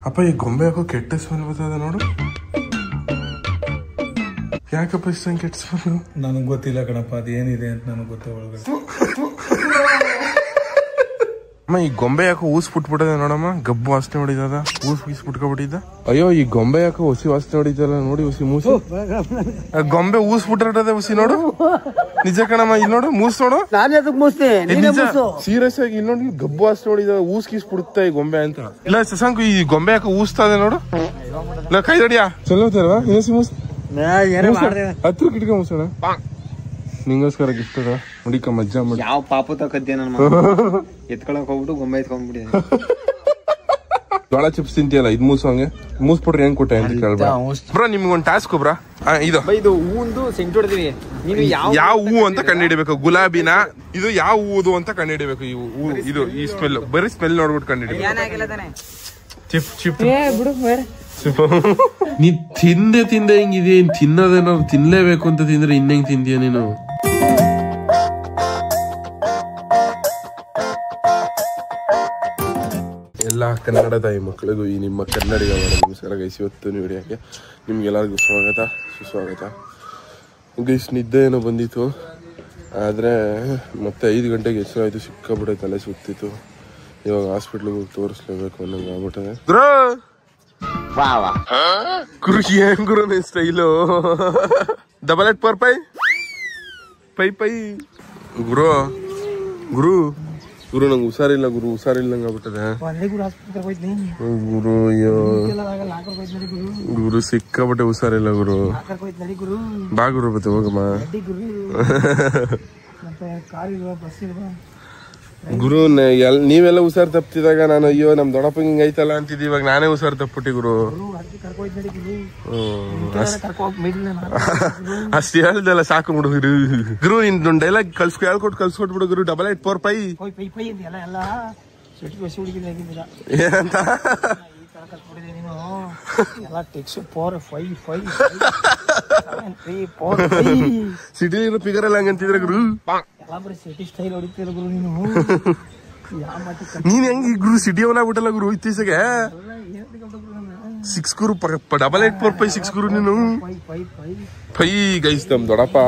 ಅಪ್ಪ ಈ ಗೊಂಬೆ ಯಾಕೋ ಕೆಟ್ಟ ಸ್ಮೆಲ್ ಬರ್ತದ ನೋಡು. ಯಾಕಪ್ಪ ಇಷ್ಟೊಂದು ಕೆಟ್ಟ ಸ್ಮೆಲ್? ನನಗೆ ಗೊತ್ತಿಲ್ಲ ಕಣಪ್ಪ, ಅದೇನಿದೆ ಅಂತ ನನಗೆ ಗೊತ್ತ ಒಳಗಡೆ. ಅಮ್ಮ ಈ ಗೊಂಬೆ ಯಾಕೋ ಊಸ್ ಬಿಟ್ಬಿಟ್ಟದ ನೋಡಮ್ಮ, ಗಬ್ಬು ವಾಸನೆ ಹೊಡಿದ, ಊಸ್ ಗೀಸ್ ಬಿಟ್ಕೊಬಿಟ್ಟಿದ್ದ. ಅಯ್ಯೋ ಈ ಗೊಂಬೆ ಯಾಕೋ ಹುಸಿ ವಾಸನೆ ಹೊಡಿತಲ್ಲ ನೋಡಿ, ಹುಸಿ ಮೂಸು. ಗೊಂಬೆ ಊಸ್ ಬಿಟ್ಟಿರ್ತದೆ ಹುಸಿ ನೋಡು. ನಿಜ ಕಣಮ್ಮ, ಇಲ್ಲಿ ನೋಡು ಮೂಸ್ ನೋಡು. ಸೀರಿಯಸ್ ಆಗಿ ಇಲ್ಲಿ ನೋಡಿ, ಗಬ್ಬು ವಾಸನೆ ಹೊಡಿದ, ಊಸ್ ಗೀಸ್ ಬಿಡುತ್ತೆ ಈ ಗೊಂಬೆ ಅಂತ. ಇಲ್ಲ ಶಶಾಂಕ್, ಈ ಗೊಂಬೆ ಯಾಕೋ ಊಸ್ತದೆ ನೋಡು. ಇಲ್ಲ ಕೈ ತಡಿಯಾ ಚಲೋತಾರವಾ ಇನ್ನೊಸಿ ಮೂಸ್ ಹತ್ರ ಕಿಟ್ಕ ಮೂಸೋಣ. ನಿಂಗೋಸ್ಕರ ಗಿಫ್ಟ್ ಅದ ನೋಡಿಕ ಮಜ್ಜಾ ಮಾಡಿ. ಯಾವ ಪಾಪ ತಕ್ಕದ್ದೆ ನನ್ನ ಎತ್ಕೊಳಕ್ ಹೋಗ್ಬಿಟ್ಟು ಗೊಂಬೆ ಎತ್ಕೊಂಡ್ಬಿಡಿ. ಜೋಳ ಚಿಪ್ಸ್ ತಿಂತಿಯಲ್ಲ, ಇದ್ ಮೂಸ್ ಹಂಗೆ ಮೂಸ್ ಬಿಟ್ರೆ ಹೆಂಗ್ ಕೊಟ್ಟೆ ಅಂತ ಕೇಳ್ಬಾ ಬ್ರಾ. ನಿಮ್ಗೆ ಒಂದು ಟಾಸ್ಕ್ ಬ್ರಾ, ಇದು ಹೂವಂದು ಸೆಂಟ್ ಹೊಡೆದಿವಿ. ನೀವು ಯಾವ ಹೂ ಅಂತ ಕಂಡುಹಿಡಿಬೇಕು. ಗುಲಾಬಿನ ಇದು ಯಾವ ಹೂದು ಅಂತ ಕಂಡುಹಿಡಿಬೇಕು. ಈ ಹೂ ಇದು ಈ ಸ್ಮೆಲ್, ಬರೀ ಸ್ಮೆಲ್ ನೋಡ್ಬಿಟ್ಟು ಕಂಡುಹಿಡಿಬೇಕು. ಚಿಪ್ ಚಿಪ್ ನೀ ತಿಂದೆ ಹಿಂಗಿದೆ, ತಿನ್ನೋದೇನಾದ್ರು ತಿನ್ಲೇಬೇಕು ಅಂತ ತಿಂದ್ರೆ ಇನ್ನೆಂಗ್ ತಿಂತೀಯ ನೀನು? ಎಲ್ಲ ಕನ್ನಡ ತಾಯಿ ಮಕ್ಕಳಿಗೂ ಈ ನಿಮ್ಮ ಕನ್ನಡಿಗ ನಮಸ್ಕಾರ ಗೈಸ್. ಇವತ್ತು ವಿಡಿಯೋಗೆ ನಿಮ್ಗೆಲ್ಲರಿಗೂ ಸ್ವಾಗತ ಸುಸ್ವಾಗತ ಗೈಸ್. ನಿದ್ದೆ ಏನೋ ಬಂದಿತ್ತು, ಆದರೆ ಮತ್ತೆ 5 ಗಂಟೆಗೆ ಎಚ್ಚರ ಆಯಿತು. ಸಿಕ್ಕಾಬಿಟ್ಟೆ ತಲೆ ಸುತ್ತಿತ್ತು. ಇವಾಗ ಹಾಸ್ಪಿಟ್ಲಿಗೆ ಹೋಗಿ ತೋರಿಸ್ಲೇಬೇಕು ಅನ್ನೋಂಗೆ ಆಗ್ಬಿಟ್ಟದೆ. ಗುರು ಏನ್ ಗುರು ನಿನ್ ಸ್ಟೈಲು? ಡಬಲ್ ಎಟ್ ಪರ್ ಪೈ ಪೈ ಗುರು ಗುರು ಗುರು ನಂಗೆ ಹುಷಾರಿಲ್ಲ ಗುರು, ಹುಷಾರಿಲ್ಲಂಗ ಆಗ್ಬಿಟ್ಟದೆ ಗುರು. ಅಯ್ಯೋ ಗುರು ಸಿಕ್ಕಾಬಿಟ್ಟೆ ಹುಷಾರಿಲ್ಲ ಗುರು. ಬಾ ಗುರು ಬತ್ತೆ ಹೋಗಮ್ಮ ಗುರು. ನೀವೆಲ್ಲ ಹುಷಾರ್ ತಪ್ಪಿದಾಗ ನಾನು ಅಯ್ಯೋ ನಮ್ ದೊಡ್ಡಪ್ಪ ಹಿಂಗ್ ಐತಲ್ಲ ಅಂತಿದ್ದಿ, ಇವಾಗ ನಾನೇ ಹುಷಾರ್ ತಪ್ಪಿಟ್ಟಿ ಗುರು. ಅಷ್ಟ್ ಹೇಳ್ದಲ್ಲ ಸಾಕು ಹುಡುಗರು. ಗುರು ನಿನ್ ಡೈಲಾಗ್ ಕಳ್ಸ್ಕೊಟ್ಬಿಡು ಗುರು. ಡಬಲ್ 8 4 5 ಏನಂತ ಸಿಟಿಲಿರೋ ಫಿಗರ್ ಎಲ್ಲ ಹಂಗಂತಿದ್ರೆ ಗುರು. ನೀನ್ ಹೆಂಗ್ ಗುರು ಸಿಟಿ ಅವನಾಗ್ಬಿಟ್ಟಲ್ಲ ಗುರು ಇತ್ತೀಚೆಗೆ. 6 ಗುರು, ಡಬಲ್ 8 4 5 6 ಗುರು ನೀನು. ಫೈ ಗೈಸ್, ನಮ್ ದೊಡ್ಡಪ್ಪ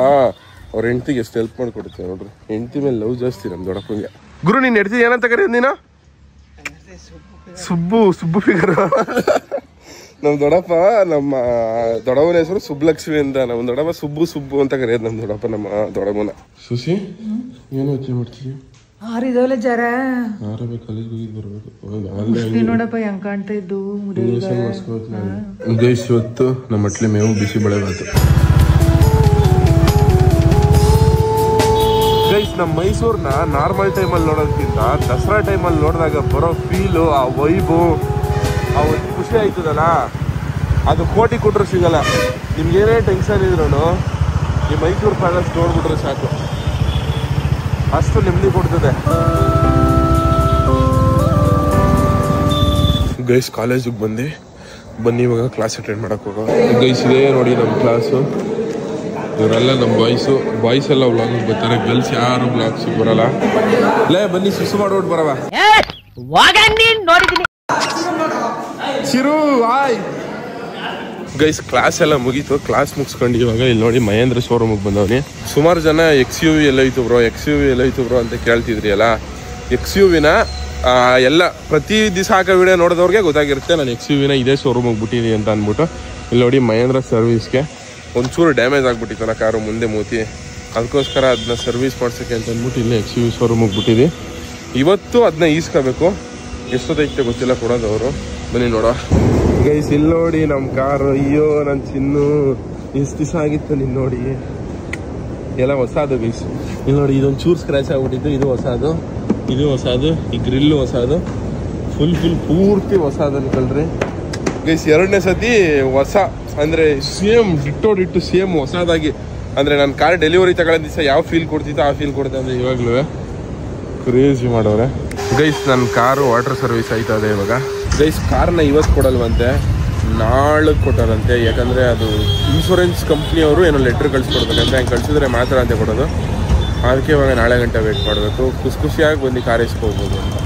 ಅವ್ರ ಹೆಂಡತಿಗೆ ಎಷ್ಟು ಹೆಲ್ಪ್ ಮಾಡ್ಕೊಡುತ್ತೆ ನೋಡ್ರಿ. ಹೆಂಡತಿ ಮೇಲೆ ಲವ್ ಜಾಸ್ತಿ ನಮ್ ದೊಡ್ಡಪ್ಪಂಗೆ. ಗುರು ನೀನ್ ಹೆಂಡತಿ ಏನಂತ ಕರೆಯೋದು ನೀನು? ಸುಬ್ಬು ಫಿಗರ್. ನಮ್ ದೊಡ್ಡಪ್ಪ, ನಮ್ಮ ದೊಡ್ಡವನ ಹೆಸರು ಸುಬ್ಬಲಕ್ಷ್ಮಿ ಅಂತ. ನಮ್ ದೊಡ್ಡಪ್ಪ ಸುಬ್ಬು ಅಂತ ಕರೆಯೋದು ನಮ್ ದೊಡ್ಡಪ್ಪ ನಮ್ಮ ದೊಡ್ಡಮ್ಮನ. ಸುಶಿ ಏನು ಯೋಚನೆ ಮಾಡ್ತೀವಿ? ಕಾಲೇಜ್ಗೆ ಹೋಗಿ ಬರ್ಬೇಕು ನೋಡಪ್ಪ ಹೆಂಗ್ ಕಾಣ್ತಾ ಇದ್ದು. ಗೈಸ್ ಇವತ್ತು ನಮ್ಮ ಮಟ್ಲೆ ಮೇವು ಬಿಸಿ ಬೆಳೆಬಾತು. ಗೈಸ್ ನಮ್ಮ ಮೈಸೂರ್ನ ನಾರ್ಮಲ್ ಟೈಮಲ್ಲಿ ನೋಡೋದಕ್ಕಿಂತ ದಸರಾ ಟೈಮಲ್ಲಿ ನೋಡಿದಾಗ ಬರೋ ಫೀಲು, ಆ ವೈಬು, ಆ ಒಂದು ಖುಷಿ ಆಯ್ತದಲ್ಲ, ಅದು ಕೋಟಿ ಕೊಟ್ಟರು ಸಿಗಲ್ಲ. ನಿಮ್ಗೇನೇ ಟೆನ್ಷನ್ ಇದ್ರು ಈ ಮೈಸೂರು ಪ್ಯಾಲೇಸ್ ನೋಡ್ಬಿಟ್ರೆ ಸಾಕು, ಅಷ್ಟು ನೆಮ್ಮದಿ ಕೊಡ್ತದೆ. ಗೈಸ್ ಕಾಲೇಜಿಗೆ ಬನ್ನಿ ಇವಾಗ ಕ್ಲಾಸ್ ಅಟೆಂಡ್ ಮಾಡಕ್ ಹೋಗೋ. ಗೈಸ್ ಇದೇ ನೋಡಿ ನಮ್ಮ ಕ್ಲಾಸು. ಇವರೆಲ್ಲ ನಮ್ಮ ಬಾಯ್ಸ್ ಎಲ್ಲ ವ್ಲಾಗಿಗೆ ಬರ್ತಾರೆ, ಗರ್ಲ್ಸ್ ಯಾರು ವ್ಲಾಗ್ಸಿಗೆ ಬರಲ್ಲ. ಲೇ ಬನ್ನಿ ಸುಸು ಮಾಡ್ಬಿಟ್ಟು ಬರವ. Chiru hi guys. ಕ್ಲಾಸ್ ಎಲ್ಲ ಮುಗೀತು. ಕ್ಲಾಸ್ ಮುಗಿಸ್ಕೊಂಡು ಇವಾಗ ಇಲ್ಲಿ ನೋಡಿ ಮಹೇಂದ್ರ ಶೋರೂಮಿಗೆ ಬಂದವನಿ. ಸುಮಾರು ಜನ XUV ಎಲ್ಲೋಯ್ತು ಬ್ರೋ ಅಂತ ಕೇಳ್ತಿದ್ರಿ ಅಲ್ಲ. XUVನ ಎಲ್ಲ ಪ್ರತಿ ದಿವಸ ಹಾಕೋ ವಿಡಿಯೋ ನೋಡಿದವ್ರಿಗೆ ಗೊತ್ತಾಗಿರುತ್ತೆ ನಾನು XUVನ ಇದೇ ಶೋರೂಮಿಗೆ ಬಿಟ್ಟಿದ್ದೀನಿ ಅಂತ ಅಂದ್ಬಿಟ್ಟು. ಇಲ್ಲಿ ನೋಡಿ ಮಹೇಂದ್ರ ಸರ್ವಿಸ್ಗೆ ಒಂಚೂರು ಡ್ಯಾಮೇಜ್ ಆಗಿಬಿಟ್ಟಿತ್ತು ಕಾರು ಮುಂದೆ ಮೂತಿ, ಅದಕ್ಕೋಸ್ಕರ ಅದನ್ನ ಸರ್ವಿಸ್ ಮಾಡ್ಸೋಕ್ಕೆ ಅಂತ ಅಂದ್ಬಿಟ್ಟು ಇಲ್ಲೇ XUV ಶೋರೂಮಿಗೆ ಬಿಟ್ಟಿದ್ವಿ. ಇವತ್ತು ಅದನ್ನ ಈಸ್ಕೋಬೇಕು. ಎಷ್ಟೊತ್ತೈತೆ ಗೊತ್ತಿಲ್ಲ ಕೊಡೋದವರು. ಬನ್ನಿ ನೋಡ ಗೈಸ್. ಇಲ್ಲಿ ನೋಡಿ ನಮ್ಮ ಕಾರು. ಅಯ್ಯೋ ನನ್ನ ಚಿನ್ನು ಎಷ್ಟು ದಿವಸ ಆಗಿತ್ತು ನೀನು ನೋಡಿ. ಎಲ್ಲ ಹೊಸದು ಗೈಸ್. ಇಲ್ಲಿ ನೋಡಿ ಇದೊಂದು ಚೂರು ಸ್ಕ್ರ್ಯಾಚ್ ಆಗ್ಬಿಟ್ಟಿದ್ದು, ಇದು ಹೊಸದು, ಈ ಗ್ರಿಲ್ಲು ಹೊಸದು, ಫುಲ್ ಪೂರ್ತಿ ಹೊಸದು ಅನ್ಕೊಳ್ರಿ ಗೈಸ್. 2ನೇ ಸತಿ ಹೊಸ ಅಂದರೆ ಸೇಮ್ ಡಿಟ್ಟು ಸೇಮ್ ಹೊಸದಾಗಿ. ಅಂದರೆ ನನ್ನ ಕಾರ್ ಡೆಲಿವರಿ ತಗೊಳ್ಳೋ ದಿವಸ ಯಾವ ಫೀಲ್ ಕೊಡ್ತಿತ್ತು ಆ ಫೀಲ್ ಕೊಡ್ತಾ ಅಂದರೆ ಇವಾಗಲೂ ಕ್ರೇಜಿ ಮಾಡೋರೆ ಗೈಸ್. ನನ್ನ ಕಾರು ವಾಟರ್ ಸರ್ವಿಸ್ ಆಯ್ತದೆ ಇವಾಗ ಗೈಸ್. ಕಾರ್ನ ಇವತ್ತು ಕೊಡಲ್ವಂತೆ, ನಾಳೆ ಕೊಟ್ಟಾರಂತೆ. ಯಾಕಂದರೆ ಅದು ಇನ್ಶೂರೆನ್ಸ್ ಕಂಪ್ನಿಯವರು ಏನೋ ಲೆಟ್ರ್ ಕಳಿಸ್ಕೊಡ್ತಾರೆ ಅಂತ. ಹಂಗೆ ಕಳಿಸಿದ್ರೆ ಮಾತ್ರ ಅಂತ ಕೊಡೋದು. ಅದಕ್ಕೆ ಇವಾಗ ನಾಳೆ ಗಂಟೆ ವೇಟ್ ಮಾಡಬೇಕು. ಖುಷಿಯಾಗಿ ಬಂದು ಕಾರ್ ಇಸ್ಕೋಬೋದು ಅಂತ.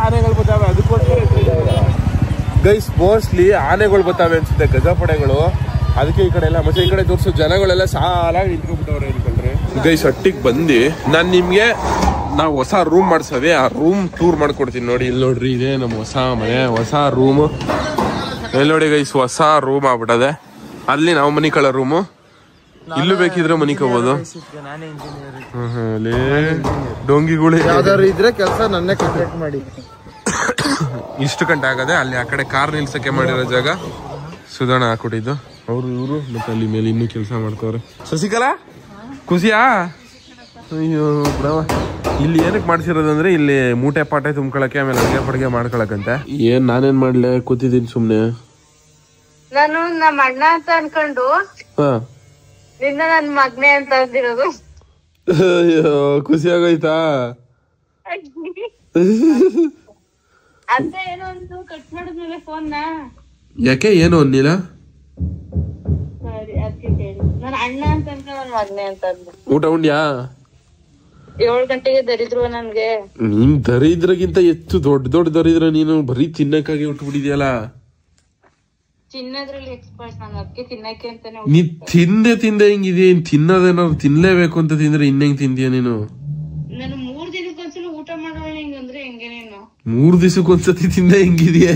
ಆನೆಗಳು ಬರ್ತಾವೆ, ಅದಕ್ಕೋಸ್ಕರ ಗೈಸ್ ಮೋಸ್ಟ್ಲಿ ಆನೆಗಳು ಬರ್ತಾವೆ ಅನ್ಸುತ್ತೆ, ಗಜಪಡೆಗಳು. ಅದಕ್ಕೆ ಈ ಕಡೆ ಎಲ್ಲ ಮತ್ತೆ ಈ ಕಡೆ ತೋರಿಸೋ ಜನಗಳೆಲ್ಲ ಸಾಲಾಗಿ ನಿಂತ್ಕೊಂಡ್ಬಿಟ್ಟವ್ರೆ ಅನ್ಕೊಂಡ್ರೆ. ಗೈಸ್ ಹಟ್ಟಿಗೆ ಬಂದು ನಾನು ನಿಮ್ಗೆ ನಾವು ಹೊಸ ರೂಮ್ ಮಾಡ್ಸವೆ, ಆ ರೂಮ್ ಟೂರ್ ಮಾಡ್ಕೊಡ್ತೀನಿ ನೋಡಿ. ಇಲ್ಲಿ ನೋಡ್ರಿ, ಇದೆ ನಮ್ಮ ಹೊಸ ಮನೆ, ಹೊಸ ರೂಮು. ಎಲ್ಲಿ ನೋಡಿ ಗೈಸ್, ಹೊಸ ರೂಮ್ ಆಗ್ಬಿಟ್ಟದೆ. ಅಲ್ಲಿ ನಾವು ಮನಿ ಕಳ ರೂಮು, ಇಲ್ಲೂ ಬೇಕಿದ್ರೆ ಮನಿಕೋಬಹುದು. ಡೋಂಗಿಗಳು ಯಾವ್ದಾದ್ರು ಇದ್ರೆ ಕೆಲಸ ನನ್ನೇ ಕಾಂಟ್ಯಾಕ್ಟ್ ಮಾಡಿ. ಇಷ್ಟು ಗಂಟೆ ಆಗದೆ. ಅಲ್ಲಿ ಆ ಕಡೆ ಕಾರ್ ನಿಲ್ಸಕ್ಕೆ ಮಾಡಿರೋ ಜಾಗ ಸುಧಾರಣ ಹಾಕೊಟ್ಟಿದ್ದು ಅವ್ರು ಇವರು. ಮತ್ತೆ ಅಲ್ಲಿ ಮೇಲೆ ಇನ್ನೂ ಕೆಲಸ ಮಾಡ್ತವ್ರೆ. ಶಶಿಕಲಾ ಖುಷಿಯಾ? ಅಯ್ಯೋ ಬಿಡವ. ಇಲ್ಲಿ ಏನಕ್ಕೆ ಮಾಡ್ಸಿರೋದಂದ್ರೆ ಇಲ್ಲಿ ಮೂಟೆ ಪಾಟೆ ತುಂಬ್ಕೊಳಕ್ಕೆ, ಆಮೇಲೆ ಅಡುಗೆ ಪಡಿಗೆ ಮಾಡ್ಕೊಳಕಂತೆ. ಏನ್ ನಾನೇನ್ ಮಾಡ್ಲೆ, ಕೂತಿದ್ದೀನಿ ಸುಮ್ನೆ. ನಾನು ನಮ್ಮ ಅಣ್ಣ ಅಂತ ಅನ್ಕೊಂಡು ನಿನ್ನ ನನ್ ಮಗ್ನೆ ಅಂತ ಅಂದಿರೋದು. ಅಯ್ಯೋ ಖುಷಿ ಆಗೋಯ್ತಾ? ಅದ ಏನೋ ಒಂದು ಕಟ್ ಮಾಡಿದ್ಮೇಲೆ ಫೋನ್ ಯಾಕೆ ಏನು ಅನ್ನಿಲ್ಲ? ಸರಿ ಅದಕ್ಕೆ ಕೇಳಿ. ನನ್ನ ಅಣ್ಣ ಅಂತ ಅನ್ಕೊಂಡು ನನ್ ಮಗ್ನೆ ಅಂತ ಅಂದ. ಊಟ ಉಂಡ್ಯಾ? 7 ಗಂಟೆಗೆ ದರಿದ್ರು ನನ್ಗೆ. ನೀನ್ ದರಿದ್ರಗಿಂತ ಹೆಚ್ಚು ದೊಡ್ಡ ದರಿದ್ರ ನೀನು. ಬರೀ ತಿನ್ನಕ್ಕಾಗಿ ಉಟ್ಬಿಟ್ಟಿದ್ಯಲ್ಲ. ತಿನ್ನೋದ್ರಲ್ಲಿ ಎಕ್ಸ್ಪರ್ಟ್ ನಾನು, ಅದಕ್ಕೆ ತಿನ್ನಕ್ಕೆ ಅಂತಾನೆ. ನೀ ತಿಂದೆ ಹಿಂಗಿದ್ಯಾ? ತಿನ್ನೋದೇನಾದ್ರು ತಿನ್ಲೇಬೇಕು ಅಂತ ತಿಂದ್ರೆ ಇನ್ನೆಂಗ್ ತಿಂತೀಯ ನೀನು? ನಾನು 3 ದಿನಕ್ಕೊಂದ್ಸಲ ಊಟ ಮಾಡೋಣ ಹಿಂಗಂದ್ರೆ ಹೆಂಗೆ ನೀನು? 3 ದಿವಸಕ್ಕೊಂದ್ಸತಿ ತಿಂದೆ ಹಿಂಗಿದ್ಯಾ?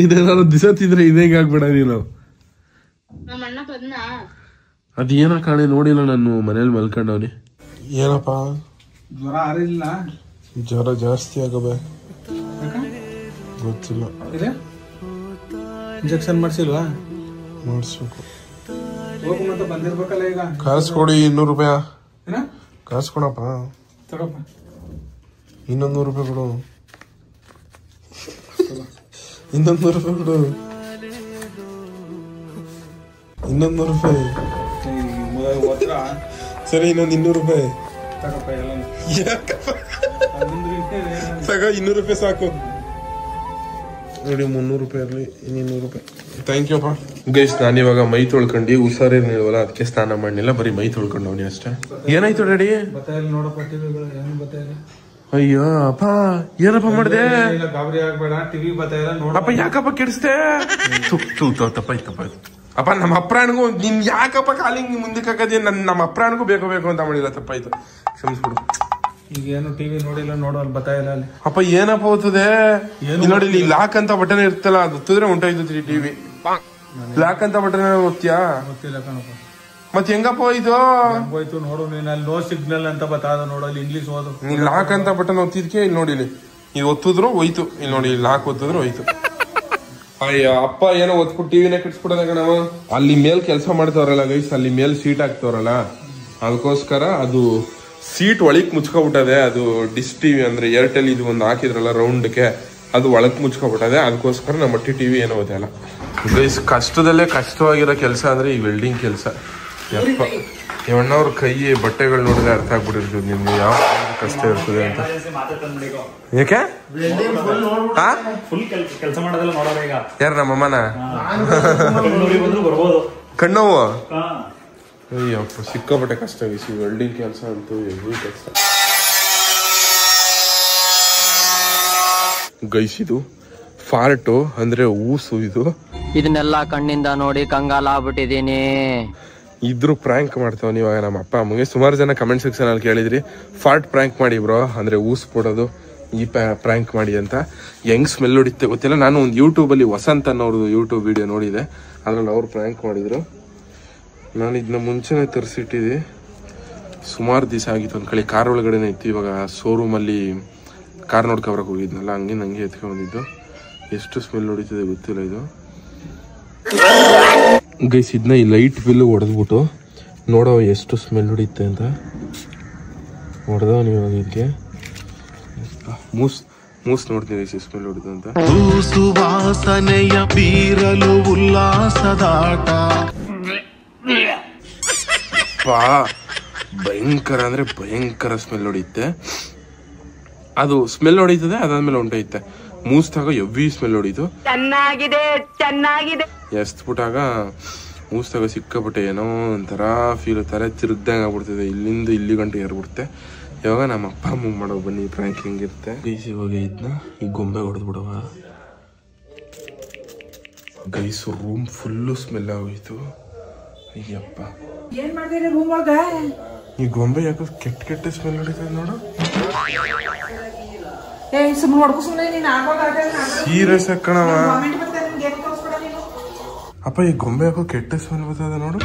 ಇದೇನಾದ್ರು ದಿವಸ ತಿಂದ್ರೆ ಇದೇಂಗ್ ಆಗ್ಬೇಡ ನೀನು. ನಮ್ಮ ಅಣ್ಣ ಬಂದ್ನ? ಅದೇನ ಕಾಣೆ ನೋಡಿಲ್ಲ ನಾನು, ಮನೇಲಿ ಮಲ್ಕೊಂಡವ್ನಿ. ಏನಪ್ಪ ಜ್ವರ ಆರಿಲ್ಲ? ಜ್ವರ ಜಾಸ್ತಿ ಆಗಬೇ, ಗೊತ್ತಿಲ್ಲ. ಇಂಜೆಕ್ಷನ್ ಮಾಡ್ಸಿಲ್ವಾ? ಮಾಡಿಸ್ಬೇಕು. ಹೋಗು ಮತ್ತೆ ಬಂದಿರ್ಬೇಕಲ್ಲ ಈಗ. ಕಾಸು ಕೊಡಿ, 200 ರೂಪಾಯಿ. ಕಾಸು ಕೊಡಪ್ಪ. ತಗೋಪ್ಪ, ಇನ್ನೊಂದು 100 ರೂಪಾಯಿ ಕೊಡು. ಇನ್ನೊಂದು 100 ರೂಪಾಯಿ ಕೊಡು. ಇನ್ನೊಂದು 100 ರೂಪಾಯಿ. ಸರಿ, ಇನ್ನೊಂದು 200 ರೂಪಾಯಿ ತಗೋಪ್ಪ. ಎಲ್ಲ ತಗೋ, 200 ರೂಪಾಯಿ ಸಾಕು ನೋಡಿ. 300 ರೂಪಾಯಿ ಇರಲಿ, 200 ರೂಪಾಯಿ. ಥ್ಯಾಂಕ್ ಯು ಅಪ್ಪ. ಗೈಸ್ ನಾನಿವಾಗ ಮೈ ತೊಳ್ಕೊಂಡು ಹುಷಾರೇನಿಲ್ವಲ್ಲ, ಅದಕ್ಕೆ ಸ್ನಾನ ಮಾಡಲಿಲ್ಲ, ಬರೀ ಮೈ ತೊಳ್ಕೊಂಡವನಿ ಅಷ್ಟೇ. ಏನಾಯ್ತು ಡ್ಯಾಡಿ? ನೋಡಪ್ಪ ಟಿವಿಗಳು ಏನು ಬರ್ತಾಯಿಲ್ಲ. ಅಯ್ಯೋ ಅಪ್ಪ, ಏನಪ್ಪ ಮಾಡಿದೆ? ಗಾಬರಿ ಆಗ್ಬೇಡ, ಟಿವಿ ಬರ್ತಾಯಿಲ್ಲ ನೋಡ. ಅಪ್ಪ ಯಾಕಪ್ಪ ಕೆಡಿಸ್ದೆ? ತಪ್ಪಾಯ್ತು. ಅಪ್ಪ ನಮ್ಮ ಅಪ್ರಾಣಿಗೂ ನಿನ್ ಯಾಕಪ್ಪ ಕಾಲಿಂಗ್ ಮುಂದಕ್ಕೆ ಹಾಕದೆ? ನಮ್ಮ ಅಪ್ರಾಣಿಗೂ ಬೇಕು ಅಂತ ಮಾಡಿಲ್ಲ, ತಪ್ಪಾಯ್ತು, ಕ್ಷಮಿಸ್ಬಿಡು. ಈಗ ಏನು ಟಿವಿ ನೋಡಿಲ್ಲ, ನೋಡೋಲ್ಲಿ ಬರ್ತಾಯಿಲ್ಲ ಅಲ್ಲಿ. ಅಪ್ಪ ಏನಪ್ಪ ಓದ್ತದೆ? ನೋಡಿ, ಇಲ್ಲಿ ಲಾಕ್ ಅಂತ ಬಟನ್ ಇರ್ತಲ್ಲ, ಅದು ಒತ್ತಿದ್ರೆ ಉಂಟಾಯ್ತದ್ರಿ ಟಿವಿ. ಲಾಕ್ ಅಂತ ಬಟನ್ ಓದ್ತೀಯಾ? ಗೊತ್ತಿಲ್ಲ ಕಣಪ್ಪ. ಮತ್ತೆ ಹೆಂಗಪ್ಪ ಹೋಯ್ತು? ಹೋಯ್ತು ನೋಡು ನೀನ್, ಅಲ್ಲಿ ನೋ ಸಿಗ್ನಲ್ ಅಂತ ಬತ್ತಾದ ನೋಡು, ಅಲ್ಲಿ ಇಂಗ್ಲಿಷ್ ಓದು. ನೀನ್ ಲಾಕ್ ಅಂತ ಬಟನ್ ಒತ್ತಿದ್ಕೆ ಇಲ್ಲಿ ನೋಡಿ, ಇಲ್ಲಿ ಒತ್ತಿದ್ರು ಹೋಯ್ತು. ಇಲ್ಲಿ ನೋಡಿ, ಲಾಕ್ ಒತ್ತಿದ್ರು ಹೋಯ್ತು. ಅಯ್ಯ ಅಪ್ಪ ಏನೋ ಒತ್ಬಿಟ್ಟು ಟಿವಿನ ಕಿಡ್ಸ್ಬಿಡೋದಾಗ ನಾವು ಅಲ್ಲಿ ಮೇಲ್ ಕೆಲಸ ಮಾಡ್ತವ್ರಲ್ಲ ಗೈಸ್, ಅಲ್ಲಿ ಮೇಲ್ ಸೀಟ್ ಹಾಕ್ತವ್ರಲ್ಲ, ಅದಕ್ಕೋಸ್ಕರ ಅದು ಸೀಟ್ ಒಳಗ್ ಮುಚ್ಕೊಬಿಟ್ಟದೆ. ಅದು ಡಿಶ್ ಟಿವಿ ಅಂದ್ರೆ ಏರ್ಟೆಲ್ ಇದು ಒಂದು ಹಾಕಿದ್ರಲ್ಲ ರೌಂಡ್ಗೆ, ಅದು ಒಳಗ್ ಮುಚ್ಕೊಬಿಟ್ಟದೆ. ಅದಕ್ಕೋಸ್ಕರ ನಮ್ಮ ಮಟ್ಟಿ ಟಿವಿ ಏನೋ ಓದಲ್ಲ ಗೈಸ್. ಕಷ್ಟದಲ್ಲೇ ಕಷ್ಟವಾಗಿರೋ ಕೆಲಸ ಅಂದ್ರೆ ಈ ವೆಲ್ಡಿಂಗ್ ಕೆಲಸ. ಯಪ್ಪ, ಇವಣ್ಣವ್ರ ಕೈ ಬಟ್ಟೆಗಳು ನೋಡಿದ್ರೆ ಅರ್ಥ ಆಗ್ಬಿಟ್ಟಿರ್ತದೆ ನಿಮ್ಗೆ ಯಾವ ಕಷ್ಟ ಇರ್ತದೆ ಅಂತ. ಯಾಕೆ ಕೆಲಸ ಮಾಡೋದಲ್ಲ ನೋಡೋಣ ಈಗ. ಯಾರ ನಮ್ಮಮ್ಮನ ಕಣ್ಣೋವು? ಅಯ್ಯಪ್ಪ, ಸಿಕ್ಕಾಪಟ್ಟೆ ಕಷ್ಟ ಗೈಸ್ ವೆಲ್ಡಿಂಗ್ ಕೆಲಸ ಅಂತೂ, ಹೆವಿ ಕೆಲಸ ಗೈಸ್. ಇದು ಫಾರ್ಟು ಅಂದ್ರೆ ಊಸು. ಇದನ್ನೆಲ್ಲ ಕಣ್ಣಿಂದ ನೋಡಿ ಕಂಗಾಲ ಆಗ್ಬಿಟ್ಟಿದೀನಿ. ಇದ್ರು ಪ್ರ್ಯಾಂಕ್ ಮಾಡ್ತಾವ ಇವಾಗ ನಮ್ಮ ಅಪ್ಪ ಅಮ್ಮಗೆ. ಸುಮಾರು ಜನ ಕಮೆಂಟ್ ಸೆಕ್ಷನ್ ಅಲ್ಲಿ ಕೇಳಿದ್ರಿ, ಫಾರ್ಟ್ ಪ್ರ್ಯಾಂಕ್ ಮಾಡಿ ಬ್ರೋ, ಅಂದ್ರೆ ಊಸ್ ಬಿಡೋದು, ಈ ಪ್ರ್ಯಾಂಕ್ ಮಾಡಿ ಅಂತ. ಹೆಂಗ್ ಸ್ಮೆಲ್ ಹೊಡಿತೆ ಗೊತ್ತಿಲ್ಲ. ನಾನು ಒಂದು ಯೂಟ್ಯೂಬಲ್ಲಿ ವಸಂತ್ ಅನ್ನೋರ್ದು ಯೂಟ್ಯೂಬ್ ವಿಡಿಯೋ ನೋಡಿದೆ, ಅದ್ರಲ್ಲಿ ಅವ್ರು ಪ್ರ್ಯಾಂಕ್ ಮಾಡಿದ್ರು. ನಾನು ಇದನ್ನ ಮುಂಚೆನೆ ತರಿಸಿಟ್ಟಿದ್ದೆ, ಸುಮಾರು ದಿವಸ ಆಗಿತ್ತು. ಒಂದು ಕಡೆ ಕಾರ್ ಒಳಗಡೆನೇ ಇತ್ತು. ಇವಾಗ ಶೋರೂಮಲ್ಲಿ ಕಾರ್ ನೋಡ್ಕೊಬರಕ್ಕೆ ಹೋಗಿದ್ನಲ್ಲ, ನಂಗೆ ಎತ್ಕೊಂಡ್ಬಂದಿದ್ದು. ಎಷ್ಟು ಸ್ಮೆಲ್ ಹೊಡಿತದೆ ಗೊತ್ತಿಲ್ಲ ಇದು ಗೈಸ್. ಇದನ್ನ ಈ ಲೈಟ್ ಬಿಲ್ ಹೊಡೆದ್ಬಿಟ್ಟು ನೋಡೋ ಎಷ್ಟು ಸ್ಮೆಲ್ ಹೊಡಿಯುತ್ತೆ ಅಂತ. ಹೊಡೆದವ ನೀವು ಇದಕ್ಕೆ ಮೂಸ್ ನೋಡ್ತೀನಿ ಗೈಸ್ ಸ್ಮೆಲ್ ಹೊಡಿತು ಅಂತ. ಸುವಾಸನೆಯ ಬೀರಲು ಉಲ್ಲಾಸದಾಟ. ಭಯಂಕರ ಅಂದ್ರೆ ಭಯಂಕರ ಸ್ಮೆಲ್ ಹೊಡಿಯುತ್ತೆ. ಅದು ಸ್ಮೆಲ್ ಹೊಡಿತದೆ, ಅದಾದ್ಮೇಲೆ ಹೊಂಟೈತೆ. ಮೂಸ್ದಾಗ ಎವ್ವಿ ಸ್ಮೆಲ್ ಹೊಡಿತು. ಚೆನ್ನಾಗಿದೆ ಎಸ್ಬಿಟ್ಟಾಗ ಮೂಸ್ದಾಗ ಸಿಕ್ಕಾಬಿಟ್ಟೆ ಏನೋ ಒಂಥರ ಫೀಲ್, ತರ ತಿರುಗ್ದಂಗೆ ಆಗ್ಬಿಡ್ತದೆ. ಇಲ್ಲಿಂದ ಇಲ್ಲಿ ಗಂಟೆ ಏರ್ಬಿಡುತ್ತೆ. ಇವಾಗ ನಮ್ಮ ಅಪ್ಪ ಅಮ್ಮ ಮಾಡೋ ಬನ್ನಿ ಪ್ರ್ಯಾಂಕ್ ಹೆಂಗಿರುತ್ತೆ. ಗೈಸ್ ಇವಾಗ ಇದನ್ನ ಈ ಗೊಂಬೆ ಹೊಡೆದು ಬಿಡವ. ಗೈಸ್ ರೂಮ್ ಫುಲ್ಲು ಸ್ಮೆಲ್ ಆಗೋಯ್ತು. ಅಯ್ಯಪ್ಪ ಏನ್ ಮಾಡ್ತೀರಿ ರೂಮ್ ಒಳಗ? ಈ ಗೊಂಬೆ ಯಾಕೋ ಕೆಟ್ಟ ಸ್ಮೆಲ್ ಹೊಡಿತದೆ ನೋಡು. ಸುಮ್ಮನೆ ಹೊಡ್ಕೊ ಸುಮ್ಮನೆ ನೀನ್ ಸೀರಿಯಸ್ ಕಣವ. ಅಪ್ಪ ಈ ಗೊಂಬೆ ಯಾಕೋ ಕೆಟ್ಟ ಸ್ಮೆಲ್ ಬರ್ತದೆ ನೋಡು.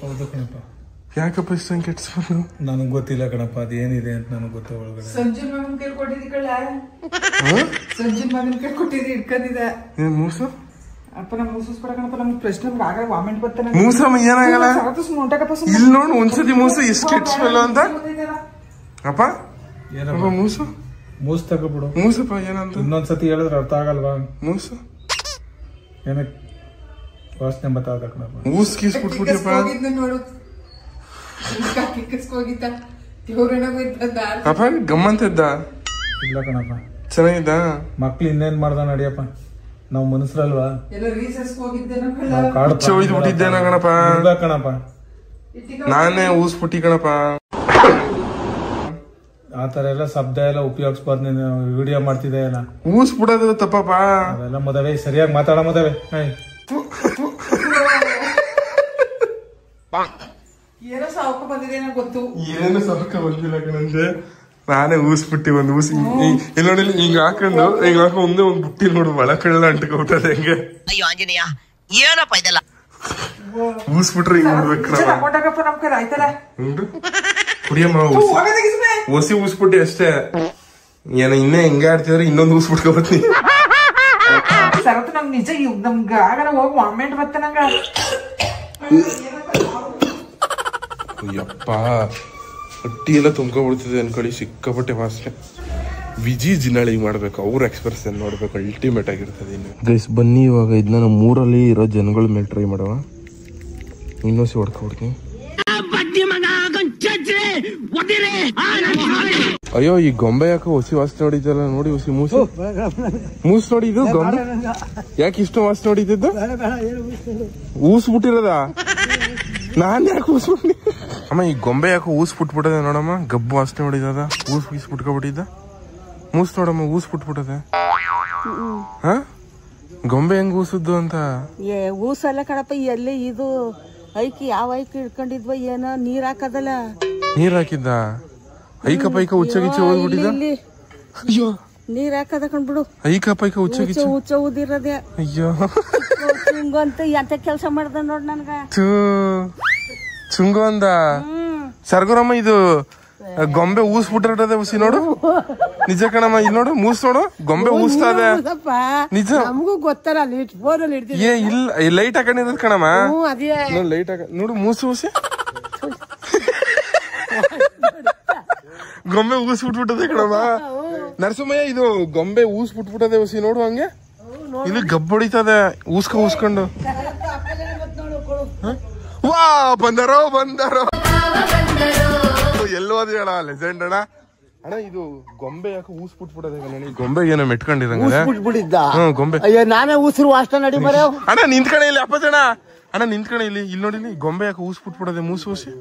ಹೌದು ಕಣಪ್ಪ. ಯಾಕಪ್ಪ ಇಷ್ಟೊಂದು ಕೆಟ್ಟ ಸ್ಮೆಲ್? ನನಗ್ ಗೊತ್ತಿಲ್ಲ ಕಣಪ್ಪ, ಅದೇನಿದೆ ಅಂತ ನನಗ್ ಗೊತ್ತ ಒಳಗಡೆ. ಸಂಜುನ್ ಮಗನ್ ಕೈ ಕೊಟ್ಟಿದ್ದಿ ಕಳ್ಳ. ಸಂಜುನ್ ಮಗನ್ ಕೈ ಕೊಟ್ಟಿದ್ದಿ ಇಟ್ಕೊಂಡಿದ್ದ. ಏನ್ ಮೂಸು? ಅಪ್ಪ ನಮ್ ಮೂಸಿಸ್ಬೇಡ ಕಣಪ್ಪ, ನಮ್ಗೆ ಪ್ರಶ್ನೆ ಆಗ ವಾಮೆಂಟ್ ಬರ್ತಾನೆ. ಮೂಸಮ್ಮ ಏನಾಗಲ್ಲ. ಇಲ್ಲಿ ನೋಡು ಒಂದ್ಸತಿ ಮೂಸು ಎಷ್ಟು ಕೆಟ್ಟ ಸ್ಮೆಲ್ ಅಂತ. ಅಪ್ಪ ಏನಪ್ಪ ಮೂಸು? ಮೂಸ್ ತಗೋಬಿಡು. ಮೂಸಪ್ಪ ಏನಂತ ಇನ್ನೊಂದ್ಸತಿ ಹೇಳಿದ್ರೆ ಅರ್ಥ ಆಗಲ್ವಾ? ಮೂಸು ಏನಕ್ಕೆ ವಾಸನೆ ಬತ್ತಾದ ಕಣಪ್ಪ. ಮೂಸ್ ಕೀಸ್ಬಿಟ್ಬಿಟ್ಟಿಯಪ್ಪ. ಅಪ್ಪ ಗಮ್ಮಂತಿದ್ದ? ಇಲ್ಲ ಕಣಪ್ಪ. ಚೆನ್ನಾಗಿದ್ದ? ಮಕ್ಳು ಇನ್ನೇನ್ ಮಾಡ್ದ ನಡಿಯಪ್ಪ, ನಾವ್ ಮನುಷ್ಯರಲ್ವಾ? ಬಿಟ್ಟಿದ್ದೇನ ಕಣಪ್ಪ. ಕಣಪ್ಪ ನಾನೇ ಊಸ್ಬಿಟ್ಟಿ ಕಣಪ್ಪ. ಆತರ ಎಲ್ಲ ಶಬ್ದ ಎಲ್ಲ ಉಪಯೋಗಿಸ್ಬಾರ್ದು. ನೀನು ವಿಡಿಯೋ ಮಾಡ್ತಿದ್ದೆ ಎಲ್ಲ ಊಸ್ಬಿಡೋದು ತಪ್ಪಪ್ಪ. ಅವೆಲ್ಲ ಮದವೆ ಸರಿಯಾಗಿ ಮಾತಾಡ ಮದವೆ. ಏನೋ ಸಾವುಕ ಬಂದಿದೆ ಗೊತ್ತು. ಏನು ಸಾವುಕ ಬಂದಿಲ್ಲ ಕಣಂತೆ. ನಾನೇ ಊಸ್ಬಿಟ್ಟಿ ಒಂದ್ ಊಸಿ ಇಲ್ಲಿ ನೋಡಿ ಹಿಂಗ ಹಾಕೊಂಡು ಮುಂದೆ ಒಂದ್ ಬುಟ್ಟಿ ನೋಡು ಒಳಕಳ್ಳ ಅಂಟ್ಕೋತದೆ ಹೆಂಗೆ. ಅಯ್ಯೋ ಆಂಜನೇಯ ಏನಪ್ಪ ಇದೆಲ್ಲ ಊಸ್ಬಿಟ್ರೆ ಹಿಂಗ್ ನೋಡ್ಬೇಕು ಕುಡಿಯಮ್ಮ. ಒಸಿ ಊಸ್ಬಿಟ್ಟಿ ಅಷ್ಟೇ. ಏನ ಇನ್ನೇ ಹಿಂಗ ಆಡ್ತಿದ್ರೆ ಇನ್ನೊಂದು ಊಸ್ಬಿಟ್ಕೋಬತ್ತೀನಿ. ಸರತ್ತು ನಮ್ಗೆ ನಿಜ ನಮ್ಗ ಆಗಲ್ಲ ಹೋಗಿ ವಾಮೆಂಟ್ ಬತ್ತ ನಂಗ. ಅಯ್ಯಪ್ಪ ಹೊಟ್ಟಿ ಎಲ್ಲ ತುಂಬ್ಕೊಬಿಡ್ತದೆ ಅನ್ಕೊಳ್ಳಿ. ಸಿಕ್ಕಾಪಟ್ಟೆ ವಾಸನೆ. ವಿಜಿ ಜಿನಾಳಿ ಮಾಡ್ಬೇಕು, ಅವ್ರ ಎಕ್ಸ್ಪ್ರೆಷನ್ ನೋಡ್ಬೇಕು, ಅಲ್ಟಿಮೇಟ್ ಆಗಿರ್ತದೆ. ಇನ್ನು ಗೈಸ್ ಬನ್ನಿ ಇವಾಗ ಇದನ್ನ ನಮ್ಮ ಮೂರಲ್ಲಿ ಇರೋ ಜನಗಳ ಮೇಲೆ ಟ್ರೈ ಮಾಡವ. ಇನ್ನೊಸಿ ಹೊಡ್ಕೊಬಿಡ್ತೀನಿ. ಅಯ್ಯೋ ಈ ಗೊಂಬೆ ಯಾಕೋ ಹೊಸಿ ವಾಸನೆ ಹೊಡಿತಲ್ಲ ನೋಡಿ. ಹೊಸಿ ಮೂಸು ನೋಡಿ. ಇದು ಗೊಂಬೆ ಯಾಕೆ ಇಷ್ಟು ವಾಸನೆ ಹೊಡಿತಿದ್ದು? ಊಸ್ಬಿಟ್ಟಿರೋದ? ನಾನ್ ಯಾಕೆ ಊಸ್ಬಿಟ್ಟಿ? ಅಮ್ಮ ಈ ಗೊಂಬೆ ಯಾಕೋ ಊಸ್ಬಿಟ್ಬಿಟ್ಟದೆ ನೋಡಮ್ಮ. ಗಬ್ಬು ವಾಸನೆ ಹೊಡಿತದ. ಊಸ್ಬಿಟ್ಕೊಬಿಟ್ಟಿದ್ದ. ಮೂಸ್ ನೋಡಮ್ಮ ಊಸ್ಬಿಟ್ಬಿಟ್ಟದೆ. ಹ ಗೊಂಬೆ ಹೆಂಗ್ ಊಸದ್ದು ಅಂತ. ಊಸಲ್ಲ ಕಣಪ್ಪ. ಎಲ್ಲಿ ಇದು ಐಕಿ ಯಾವ ಐಕಿ ಇಟ್ಕೊಂಡಿದ್ವ ಏನೋ ನೀರ್ ಹಾಕದಲ್ಲ. ನೀರ್ ಹಾಕಿದ್ದ? ಐಕ ಪೈಕ ಹುಚ್ಚಗಿಚ್ಚ ಹೋಗ್ಬಿಟ್ಟಿದ್ದ. ಅಯ್ಯೋ ನೀರ್ ಹಾಕದ ಕಂಡ್ಬಿಡು. ಐಕ ಪೈಕ ಹುಚ್ಚಗಿಚ್ಚ ಹುಚ್ಚ ಊದಿರದೆ. ಅಯ್ಯೋ ಚುಂಗಂತ ಎಂತ ಕೆಲ್ಸ ಮಾಡ್ದ ನೋಡ್ ನನ್ಗ. ಚುಂಗು ಅಂದ. ಸರ್ಗುರಮ್ಮ ಇದು ಗೊಂಬೆ ಊಸ್ಬಿಟ್ಟಿರದೆ ಹುಸಿ ನೋಡು. ನಿಜ ಕಣಮ್ಮ. ಇಲ್ಲಿ ನೋಡು ಮೂಸ್ ನೋಡು ಗೊಂಬೆ ಊಸ್ತಾದೆ. ನಿಜ ನಮಗೂ ಗೊತ್ತಲ್ಲ. ಏ ಇಲ್ಲ ಲೈಟ್ ಹಾಕೊಂಡಿರೋದ್ ಕಣಮ್ಮ. ಲೈಟ್ ಹಾಕ ನೋಡು ಮೂಸು ಹುಸಿ. ಗೊಂಬೆ ಊಸ್ಬಿಟ್ಬಿಟ್ಟದೆ ಕಣಮ್ಮ. ನರಸಿಂಹಯ್ಯ ಇದು ಗೊಂಬೆ ಊಸ್ಬಿಟ್ಬಿಟ್ಟದೆ ಹುಸಿ ನೋಡು. ಹಂಗೆ ಇಲ್ಲಿ ಗಬ್ಬ ಹೊಡಿತದೆ ಊಸ್ಕೊಂಡು. ವಾ ಬಂದರೋ ಎಲ್ಲೋ ಅದ ಅಣ್ಣ ಲೆಜೆಂಡ್ ಅಣ್ಣ. ಅಣ್ಣ ಇದು ಗೊಂಬೆ ಯಾಕೆ ಊಸ್ಬಿಟ್ಬಿಟ್ಟದೆ? ಗೊಂಬೆಗೆ ಏನೋ ಮೆಟ್ಕೊಂಡಿರಂಗ ಗೊಂಬೆ. ನಾನೇ ಉಸಿರು ಅಷ್ಟ ನಡಿ ಮರ. ಅಣ್ಣ ನಿಂತ್ಕಣೆ ಇಲ್ಲಿ ಅಪ್ಪಜಣ. ಅಣ್ಣ ನಿಂತ್ಕಣೆ ಇಲ್ಲಿ ನೋಡಿ ಗೊಂಬೆ ಯಾಕೆ ಊಸ್ಬಿಟ್ಬಿಡದೆ ಮೂಸು ಊಸಿ.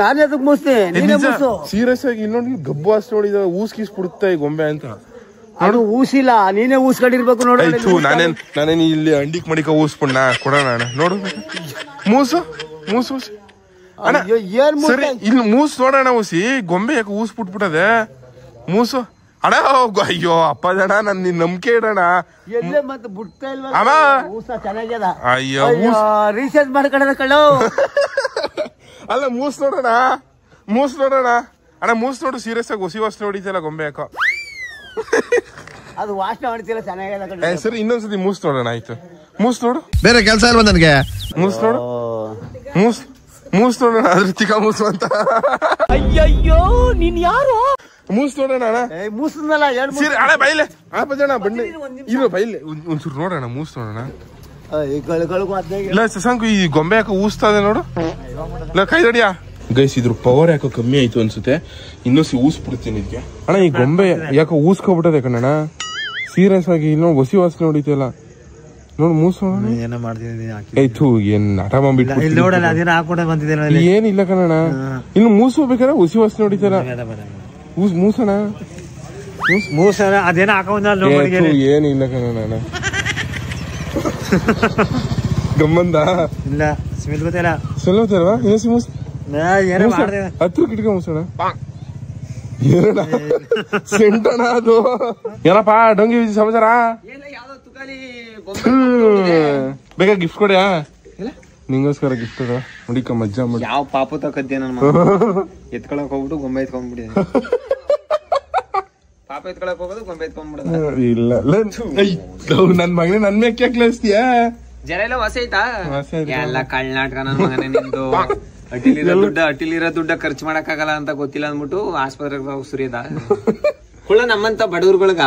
ನಾನೇ ಅದಕ್ಕೆ ಮೂಸ್ತೆ ಸೀರಿಯಸ್ ಆಗಿ ಇಲ್ಲಿ ನೋಡಿ ಗಬ್ಬು ವಾಸನೆ ಹೊಡಿದ ಊಸ್ಕಿಸ್ಬಿಡುತ್ತೆ ಈ ಗೊಂಬೆ ಅಂತ. ಅದು ಊಸಿಲ್ಲ, ನೀನೇ ಊಸ್ಕೊಂಡಿರ್ಬೇಕು ನೋಡು. ನಾನೇನ್ ಇಲ್ಲಿ ಅಂಡಿಕ್ ಮಡಿಕ ಊಸ್ಬಿಡ್ನ ಕೊಡೋಣ ಅಣ್ಣ. ನೋಡು ಮೂಸು ಊಸಿ ಅಣ್ಣ. ಸರಿ ಇಲ್ಲಿ ಮೂಸ್ ನೋಡೋಣ ಊಸಿ. ಗೊಂಬೆ ಯಾಕೆ ಊಸ್ಬಿಟ್ಬಿಟ್ಟದೆ ಮೂಸು ಅಣ್ಣ. ಅಯ್ಯೋ ಅಪ್ಪ ಜನ ನನ್ ನಿನ್ ನಂಬಿಕೆ ಇಡೋಣ. ಅಯ್ಯೋ ರೀಸೆರ್ಚ್ ಮಾಡ್ಕೊಂಡ ಕಳ್ಳೋ. ಅಲ್ಲ ಮೂಸ್ ನೋಡೋಣ ಅಣ್ಣ. ಮೂಸ್ ನೋಡು ಸೀರಿಯಸ್ ಆಗಿ ಹೊಸಿ ವಾಸನೆ ಹೊಡಿತಲ್ಲ ಗೊಂಬೆ ಯಾಕೋ. ಅದು ವಾಸನೆ ಹೊಡಿತಿಲ್ಲ ಚೆನ್ನಾಗಿಲ್ಲ. ಸರಿ ಇನ್ನೊಂದ್ಸತಿ ಮೂಸ್ ನೋಡೋಣ. ಆಯ್ತು ಮೂಸ್ ನೋಡು. ಬೇರೆ ಕೆಲಸ ಇಲ್ವಾ ನನ್ಗೆ? ಮೂಸ್ ನೋಡು. ಮೂಸ್ ನೋಡೋಣ. ಅದ್ರ ತಿಕ್ಕ ಮೂಸು ಅಂತ. ಅಯ್ಯಯ್ಯೋ ನೀನ್ ಯಾರು? ಮೂಸ್ ನೋಡೋಣ ಅಣ್ಣ. ಮೂಸಲ್ಲ ಸರಿ ಅಣ್ಣ ಬೈಲೆ ಬಜಣ ಬನ್ನಿ ಇರು ಬೈಲೆ ಒಂಚೂರು ನೋಡೋಣ. ಮೂಸ್ ನೋಡೋಣ. ಇಲ್ಲ ಶಶಾಂಕು ಈ ಗೊಂಬೆ ಯಾಕೋ ಊಸ್ತದೆ ನೋಡು. ಇಲ್ಲ ಕೈ ದಡಿಯಾ ಗೈಸ್. ಇದ್ರ ಪವರ್ ಯಾಕೋ ಕಮ್ಮಿ ಆಯ್ತು ಅನ್ಸುತ್ತೆ. ಇನ್ನೊಸಿ ಊಸ್ಬಿಡ್ತೀನಿ ಇದಕ್ಕೆ. ಅಣ್ಣ ಈ ಗೊಂಬೆ ಯಾಕೋ ಊಸ್ಕೊಬಿಟ್ಟದೆ ಕಣ್ಣಣ್ಣ. ಸೀರಿಯಸ್ ಆಗಿ ಇನ್ನೊಂದು ಹೊಸಿ ವಾಸನೆ ಹೊಡಿತಲ್ಲ. ನೋಡು ಮೂಸು ಏನೋ ಮಾಡ್ತಿದ್ದೀನಿ ಆಯ್ತು ಏನ್ ನಾಟ ಮಾಡ್ಬಿಟ್ಟು ಇಲ್ಲಿ ನೋಡಲ್ಲ ಅದೇನೋ ಹಾಕೊಂಡೆ ಬಂದಿದ್ದೇನೆ ಏನಿಲ್ಲ ಕಣಣ ಇನ್ನು ಮೂಸು ಬೇಕಾರೆ ಹುಸಿ ವಾಸನೆ ಹೊಡಿತಾರ ಮೂಸಣ ಮೂಸರ ಅದೇನೋ ಹಾಕೊಂಡ ಏನಿಲ್ಲ ಕಣಣ ಗಮ್ಮಂದ ಇಲ್ಲ ಸ್ಮೆಲ್ ಗೊತ್ತಿಲ್ಲ ಸ್ಮೆಲ್ ಗೊತ್ತಿಲ್ವಾ ಏಸಿ ಮೂಸ್ ಏನೋ ಮಾಡಿದೆ ಹತ್ರ ಕಿಟ್ಕ ಮೂಸಣ ಏನಣ್ಣ ಸೆಂಟಣ ಅದು ಏನಪ್ಪ ಡೊಂಗಿ ಸಮಾಚಾರ ಬೇಕಾ ಗಿಫ್ಟ್ ಕೊಡ್ಯಾ ನಿಂಗೋಸ್ಕರ ಗಿಫ್ಟ್ ಅದ ಹುಡಿಕ ಮಜ್ಜಾ ಮಾಡಿ ಯಾವ ಪಾಪ ತಕ್ಕದ್ದೆ ನನ್ನ ಎತ್ಕೊಳಕ್ ಹೋಗ್ಬಿಟ್ಟು ಗೊಂಬೆ ಎತ್ಕೊಂಡ್ಬಿಡಿ ಪಾಪ ಎತ್ಕೊಳಕ್ ಹೋಗೋದು ಗೊಂಬೆ ಎತ್ಕೊಂಡ್ಬಿಡೋದು ಇಲ್ಲ ನನ್ ಮಗನೇ ನನ್ ಮೇಲೆ ಯಾಕೆ ಕಳಿಸ್ತೀಯ ಜನ ಎಲ್ಲ ಹೊಸ ಐತಾ ಎಲ್ಲ ಕಳ್ನಾಟಕ ನನ್ ಮಗನೇ ನಿಮ್ದು ಅಟ್ಟಿಲಿರೋ ದುಡ್ಡ ಖರ್ಚು ಮಾಡಕ್ ಆಗಲ್ಲ ಅಂತ ಗೊತ್ತಿಲ್ಲ ಅಂದ್ಬಿಟ್ಟು ಆಸ್ಪತ್ರೆಗೆ ಸುರಿಯದ ಕುಳ್ಳ ನಮ್ಮಂತ ಬಡವ್ರಗಳ್ಗ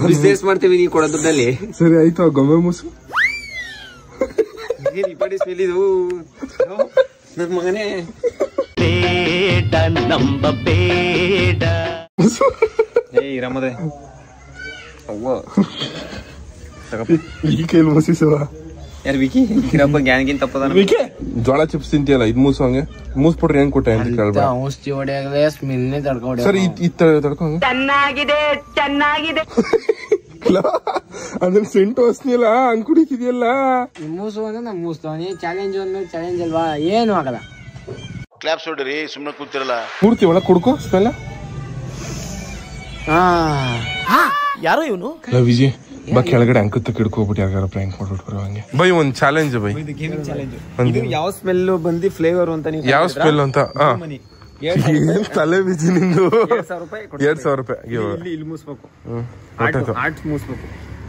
ಬಿಸ್ನೆಸ್ ಮಾಡ್ತೀವಿ ನೀ ಕೊಡೋ ದುಡ್ಡಲ್ಲಿ ಸರಿ ಆಯ್ತು ಗೊಂಬೆ ಮೂಸು ಸ್ಮೆಲ್ ಇದು ನನ್ ಮಗನೇ ರಮದೆ ಅವ್ವ ಈ ಕೈಲಿ ಮೂಸಿಸುವ ಯಾರು ವಿಕಿ ಇರಪ್ಪ ಗ್ಯಾನ್ಗಿನ್ ತಪ್ಪದ ಜೋಳ ಚಿಪ್ಸ್ ತಿಂತಿಯಲ್ಲ ಇದ್ ಮೂಸು ಹಂಗೆ ಮೂಸ್ಬಿಟ್ರೆ ಹೆಂಗ್ ಕೊಟ್ಟೆ ಅಂತ ಕೇಳ್ಬೇಡ ಸರಿ ತಡ್ಕೊಂಡ ಚೆನ್ನಾಗಿದೆ ಚೆನ್ನಾಗಿದೆ ಅದ್ರ ಸೆಂಟು ಹೊಸ್ನಿಲ್ಲ ಹಂಗ್ ಕುಡಿತಿದ್ಯಲ್ಲ ಮೂಸು ಅಂದ್ರೆ ನಮ್ ಮೂಸ್ತಾವನಿ ಚಾಲೆಂಜ್ ಅಂದ್ಮೇಲೆ ಚಾಲೆಂಜ್ ಅಲ್ವಾ ಏನು ಆಗಲ್ಲ ಕ್ಲಾಪ್ಸ್ ಹೊಡ್ರಿ ಸುಮ್ನೆ ಕೂತಿರಲ್ಲ ಪೂರ್ತಿ ಒಳಗ್ ಕುಡ್ಕೋ ಸ್ಮೆಲ್ಲ ಯಾರೋ ಇವನು ವಿಜಯ್ ಬಾ ಕೆಳಗಡೆ ಅಂಕತ್ತ ಕಿಡ್ಕೋಬಿಟ್ಟು ಯಾರು ಪ್ರ್ಯಾಂಕ್ ಮಾಡ್ಬಿಟ್ಟು ಬರೋ ಹಂಗೆ ಬೈ ಒಂದ್ ಚಾಲೆಂಜ್ ಬೈ ಯಾವ ಸ್ಮೆಲ್ ಬಂದಿ ಫ್ಲೇವರ್ ಅಂತ ಯಾವ ಸ್ಮೆಲ್ ಅಂತ ಏನ್ ತಲೆ ಬಿಜಿ ನಿಂದು 2,000 ರೂಪಾಯಿ ಇಲ್ಲಿ ಮೂಸ್ಬೇಕು ಆಟ್ ಮೂಸ್ಬೇಕು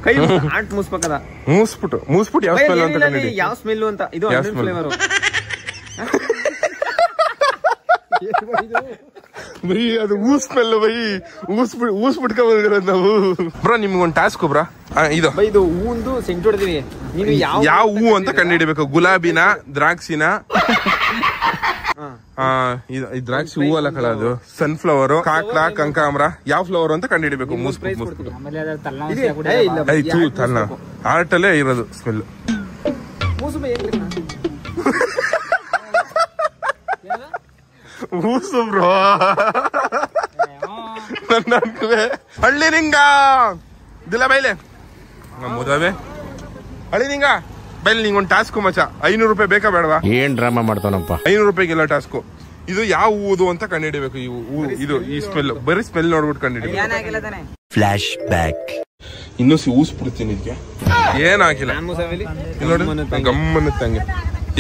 ಕೈ ಆಟ್ ಮೂಸ್ಬೇಕದ ಮೂಸ್ಬಿಟ್ಟು ಯಾವ ಸ್ಮೆಲ್ ಅಂತ ಯಾವ ಸ್ಮೆಲ್ ಅಂತ ಇದು ಫ್ಲೇವರ್ ಬೈ ಅದು ಊಸ್ ಸ್ಮೆಲ್ ಬೈ ಊಸ್ ಬಿಟ್ಕೊಂಡ್ ಬಂದಿರೋದು ನಾವು ಬ್ರೋ ನಿಮ್ಗೊಂದು ಟಾಸ್ಕ್ ಬ್ರಾ ಇದು ಹೂಂದು ಸೆಂಟ್ ಹೊಡ್ತೀವಿ ನೀನು ಯಾವ ಹೂ ಅಂತ ಕಂಡುಹಿಡಿಬೇಕು ಗುಲಾಬಿನ ದ್ರಾಕ್ಷಿನ ದ್ರಾಕ್ಷಿ ಹೂ ಅಲ್ಲ ಕಳ ಅದು ಸನ್ಫ್ಲವರ್ ಕಾಕ್ಡ ಕಂಕಾಮ್ರ ಯಾವ ಫ್ಲವರ್ ಅಂತ ಕಂಡುಹಿಡಿಬೇಕು ಮೂಸ್ಬಿಟ್ಟು ಆಯ್ತು ತನ್ನ ಆರ್ಟಲ್ಲೇ ಇರೋದು ಸ್ಮೆಲ್ ಮೂಸು ಬ್ರೋ ಹಳ್ಳಿ ನಿಂಗ ದಿಲ್ಲ ಬೈಲೆ ಮುದವೆ ಹಳ್ಳಿ ನಿಂಗ ಬೈಲ್ ನಿಂಗೊಂದು ಟಾಸ್ಕ್ ಮಚ್ಚ 500 ರೂಪಾಯಿ ಬೇಕಾ ಬೇಡವಾ ಏನ್ ಡ್ರಾಮಾ ಮಾಡ್ತಾನಪ್ಪ 500 ರೂಪಾಯಿಗೆಲ್ಲ ಟಾಸ್ಕ್ ಇದು ಯಾವ ಹೂದು ಅಂತ ಕಂಡುಹಿಡಿಬೇಕು ಈ ಹೂ ಇದು ಈ ಸ್ಮೆಲ್ ಬರೀ ಸ್ಮೆಲ್ ನೋಡ್ಬಿಟ್ಟು ಕಂಡುಹಿಡಿಬೇಕು ಫ್ಲಾಶ್ ಬ್ಯಾಕ್ ಇನ್ನೂ ಊಸ್ಬಿಡ್ತೀನಿ ಇದಕ್ಕೆ ಏನಾಗಿಲ್ಲ ನೋಡಿ ಗಮ್ಮನ್ನತ್ತಂಗೆ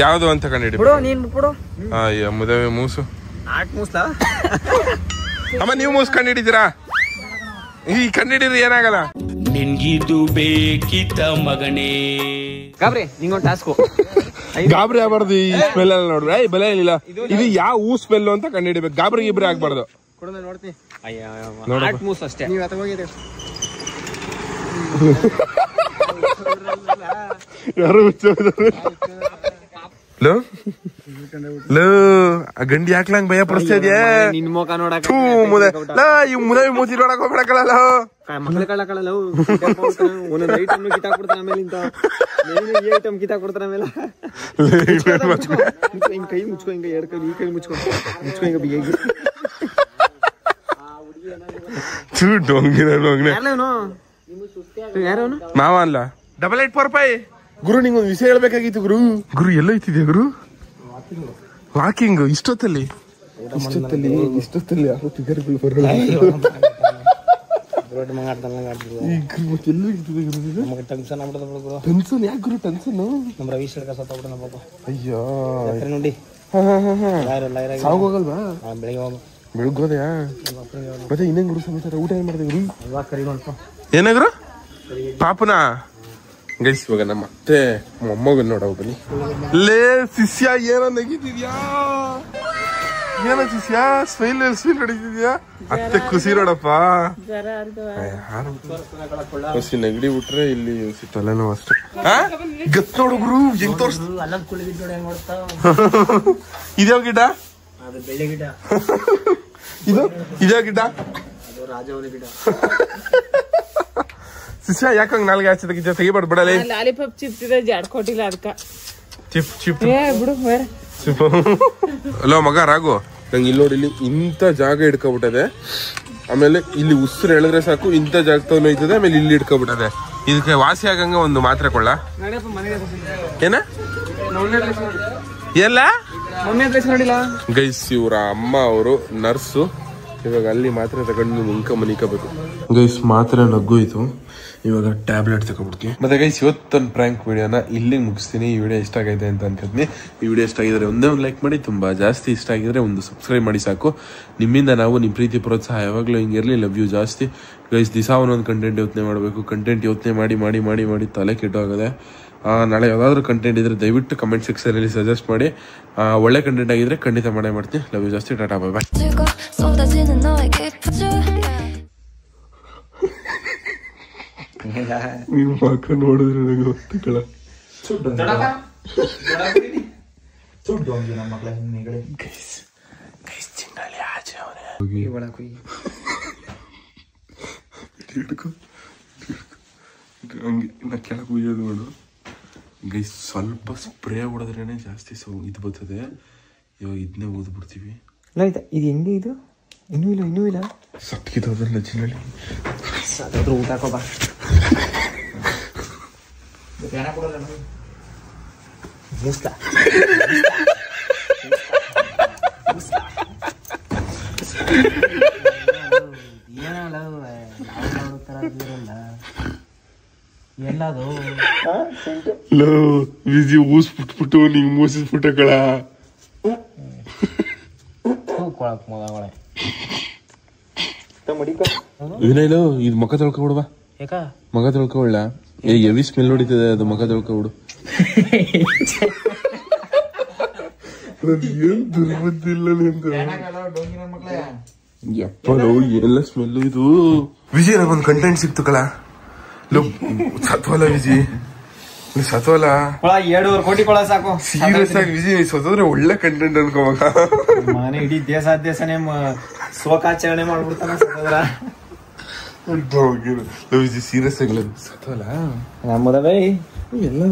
ಯಾವ್ದು ಅಂತ ಕಂಡುಹಿಡಿಬೇಕು ಅಯ್ಯ ಮುದವೆ ಮೂಸು ಅಮ್ಮ ನೀವು ಮೂಸ್ ಕಂಡುಹಿಡಿತೀರಾ ಈ ಕಂಡುಹಿಡಿದ್ರೆ ಏನಾಗಲ್ಲ ನಿನ್ಗಿದು ಬೇಕಿತ್ತ ಮಗನೇ ಗಾಬ್ರಿ ನಿಂಗೊಂದು ಟಾಸ್ಕು ಗಾಬರಿ ಆಗ್ಬಾರ್ದು ಈ ಸ್ಮೆಲ್ ಎಲ್ಲ ನೋಡ್ರಿ ಬೆಲೆ ಏನಿಲ್ಲ ಇದು ಯಾವ ಹೂ ಸ್ಮೆಲ್ ಅಂತ ಕಂಡುಹಿಡಿಬೇಕು ಗಾಬರಿ ಗಿಬ್ರಿ ಆಗ್ಬಾರ್ದು ನೋಡ್ತೀನಿ ಆಟ್ ಮೂಸ್ ಅಷ್ಟೇ ಯಾರು ಗಂಡಿ ಹಾಕ್ಲಂಗ್ ಭಯ ಪಡಿಸ್ತಾ ಇದೆಯಾ ನಿನ್ ಮುಖ ನೋಡಕ್ ಮುದವಿ ಮೂತಿ ನೋಡಕ್ ಹೋಗ್ಬಿಡಕಲ್ಲ ಮಕ್ಳು ಕಳ್ಳಕಲ್ಲ ಒಂದೊಂದು ಐಟಮ್ ಕಿತ್ತಾಕ್ಬಿಡ್ತಾನ ಆಮೇಲೆ ಐಟಮ್ ಕಿತ್ತಾಕ್ಬಿಡ್ತಾನ ಆಮೇಲೆ ಹಿಂಗ್ ಕೈ ಮುಚ್ಕೊ ಹಿಂಗ ಎರಡ್ ಕೈ ಈ ಕೈ ಮುಚ್ಕೊ ಹಿಂಗ ಬಿಗಿ ಮಾವ ಅಲ್ಲ 884 ರೂಪಾಯಿ ಗುರು ನಿಂಗೊಂದು ವಿಷಯ ಹೇಳ್ಬೇಕಾಗಿತ್ತು ಗುರು ಎಲ್ಲ ಐತಿದ್ಯಾ ಗುರು ವಾಕಿಂಗ್ ಇಷ್ಟೊತ್ತಲ್ಲಿ ಯಾರು ಫಿಗರ್ಗಳು ಬರೋಲ್ಲ ಟೆನ್ಷನ್ ಯಾಕೆ ಗುರು ಟೆನ್ಷನ್ ಅಯ್ಯೋ ಸಾಗೋಗಲ್ವಾ ಬೆಳಗ್ಗೋದಯಾ ಮತ್ತೆ ಇನ್ನೇನ್ ಗುರು ಸಮಾಚಾರ ಊಟ ಏನ್ ಮಾಡಿದೆ ಗುರು ಏನಾಗ್ರು ಪಾಪನಾ ಗೈಸ್ ಇವಾಗ ನಮ್ಮ ಮತ್ತೆ ಮೊಮ್ಮಗನ್ ನೋಡ ಬನ್ನಿ ಲೇ ಶಿಷ್ಯ ಏನೋ ನೆಗಿತಿದ್ಯಾ ಏನೋ ಶಿಷ್ಯ ಸ್ಮೈಲ್ ಹೊಡಿತಿದ್ಯಾ ಅತ್ತೆ ಖುಷಿ ನೋಡಪ್ಪ ಹಸಿ ನೆಗಡಿ ಬಿಟ್ರೆ ಇಲ್ಲಿ ತಲೆನೋ ಅಷ್ಟೇ ಗತ್ ನೋಡು ಗುರು ಹೆಂಗ್ ತೋರ್ಸ್ ಇದ್ಯಾವ ಗಿಡ ಇದು ಇದ್ಯಾವ ಗಿಡ ಶಿಷ್ಯ ಯಾಕಂಗ್ ನಾಲ್ಗೆ ಹಚ್ಚದಕ್ಕೆ ತೆಗಿಬಾರ್ದು ಬಿಡಲೇ. ಲಾಲಿಪಾಪ್ ಚಿಪ್ತಿದೆ ಜಾಡ್ ಕೊಟ್ಟಿಲ್ಲ ಅದಕ್ಕ. ಚಿಪ್ ಬಿಡು ಬೇರೆ. ಅಲೋ ಮಗ ರಾಘು, ನಂಗೆ ಇಲ್ಲಿ ನೋಡಿ, ಇಲ್ಲಿ ಇಂಥ ಜಾಗ ಹಿಡ್ಕೊಬಿಟ್ಟದೆ. ಆಮೇಲೆ ಇಲ್ಲಿ ಉಸಿರು ಎಳೆದ್ರೆ ಸಾಕು ಇಂಥ ಜಾಗ ತಗೊಂಡೋಯ್ತದೆ. ಆಮೇಲೆ ಇಲ್ಲಿ ಹಿಡ್ಕೊಬಿಟ್ಟದೆ. ಇದಕ್ಕೆ ವಾಸಿ ಆಗಂಗ ಒಂದು ಮಾತ್ರೆ ಕೊಳ್ಳ ಏನ ಎಲ್ಲ ಗೈಸ್. ಇವ್ರ ಅಮ್ಮ ಅವರು ನರ್ಸು. ಇವಾಗ ಅಲ್ಲಿ ಮಾತ್ರೆ ತಗೊಂಡು ಮನಿಕಬೇಕು ಗೈಸ್. ಮಾತ್ರೆ ನಗ್ಗೋಯ್ತು, ಇವಾಗ ಟ್ಯಾಬ್ಲೆಟ್ ತಗೊಬಿಡ್ತೀವಿ. ಮತ್ತೆ ಗೈಸ್ ಇವತ್ತೊಂದು ಪ್ರ್ಯಾಂಕ್ ವಿಡಿಯೋನ ಇಲ್ಲಿಗೆ ಮುಗಿಸ್ತೀನಿ. ಈ ವಿಡಿಯೋ ಇಷ್ಟ ಆಗೈತೆ ಅಂತ ಅನ್ಕೋತೀನಿ. ಈ ವಿಡಿಯೋ ಇಷ್ಟ ಆಗಿದ್ರೆ ಒಂದೇ ಒಂದು ಲೈಕ್ ಮಾಡಿ, ತುಂಬಾ ಜಾಸ್ತಿ ಇಷ್ಟ ಆಗಿದ್ರೆ ಒಂದು ಸಬ್ಸ್ಕ್ರೈಬ್ ಮಾಡಿ ಸಾಕು. ನಿಮ್ಮಿಂದ ನಾವು ನಿಮ್ಮ ಪ್ರೀತಿ ಪ್ರೋತ್ಸಾಹ ಯಾವಾಗಲೂ ಹಿಂಗಿರಲಿ. ಲವ್ ಯು ಜಾಸ್ತಿ ಗೈಸ್. ದಿವಸ ಒಂದೊಂದು ಕಂಟೆಂಟ್ ಯೋಚನೆ ಮಾಡಬೇಕು. ಕಂಟೆಂಟ್ ಯೋಚನೆ ಮಾಡಿ ಮಾಡಿ ಮಾಡಿ ಮಾಡಿ ತಲೆ ಕೆಟ್ಟೋಗದೆ. ನಾಳೆ ಯಾವ್ದಾದ್ರು ಕಂಟೆಂಟ್ ಇದ್ರೆ ದಯವಿಟ್ಟು ಕಮೆಂಟ್ ಸೆಕ್ಷನಲ್ಲಿ ಸಜೆಸ್ಟ್ ಮಾಡಿ. ಒಳ್ಳೆ ಕಂಟೆಂಟ್ ಆಗಿದ್ರೆ ಖಂಡಿತ ಮಾಡೇ ಮಾಡ್ತೀನಿ. ಲವ್ ಯು ಜಾಸ್ತಿ. ಟಾಟಾ ಬಾಯ್ ಬಾಯ್. ನೀವು ಮಕ್ಕ ನೋಡಿದ್ರೆ ನನಗೆ ಗೊತ್ತಿಲ್ಲ. ಕೆಳಗೆ ಉಯ್ಯೋದು ನೋಡು ಗೈಸ್. ಸ್ವಲ್ಪ ಸ್ಪ್ರೇ ಹೊಡೆದ್ರೇನೆ ಜಾಸ್ತಿ ಇದು ಬರ್ತದೆ. ಇವಾಗ ಇದನ್ನೇ ಓದ್ಬಿಡ್ತೀವಿ. ಇದು ಹೆಂಗೆ? ಇದು ಇನ್ನೂ ಇಲ್ಲ ಸಟ್ಕಿದೋದ್ರಲ್ಲ ಚಿನ್ನಲ್ಲಿ ಊಟ ಹಾಕೋಬಾ. ಎಲ್ಲದು ವಿಜಿ ಊಸ್ಬಿಟ್ಬಿಟ್ಟು ನಿಂಗೆ ಮೂಸಿಸ್ಬಿಟ್ಟ ಕಳ. ವಿನಯ್ಲು ಇದು ಮಗ ತೊಳ್ಕೊಬಿಡುವ. ಮಗ ತೊಳ್ಕೊಳ್ಳ. ಎವಿ ಸ್ಮೆಲ್ ಹೊಡಿತದೆ ಅದು. ಮಗ ತೊಳ್ಕೊಬಿಡು. ಏನ್ ದುರ್ಬುದ್ದಿಲ್ಲ ನಿಂದು. ಯಪ್ಪಲೋ ಎಲ್ಲ ಸ್ಮೆಲ್ ಇದು. ವಿಜಿ ನನಗೊಂದು ಕಂಟೆಂಟ್ ಸಿಕ್ತು ಕಲ. ಸತ್ವಲ್ಲ ವಿಜಿ, ಸತ್ವಲ್ಲ. 2 ಕೋಟಿ ಕೊಳ ಸಾಕು. ಸೀರಿಯಸ್ ಆಗಿ ವಿಜಿ ಸತ್ತೋದ್ರೆ ಒಳ್ಳೆ ಕಂಟೆಂಟ್ ಅನ್ಕೋವಾಗ. ಮನೆ ಇಡೀ ದೇಶನೇ ಶೋಕಾಚರಣೆ ಮಾಡ್ಬಿಡ್ತಾನ ಸತ್ತೋದ್ರ. ವಿಜಿ ಸೀರಿಯಸ್ ಆಗಿಲ್ಲ. ಸತ್ವಲ್ಲ ನಮ್ಮದ ಬೈ ಎಲ್ಲ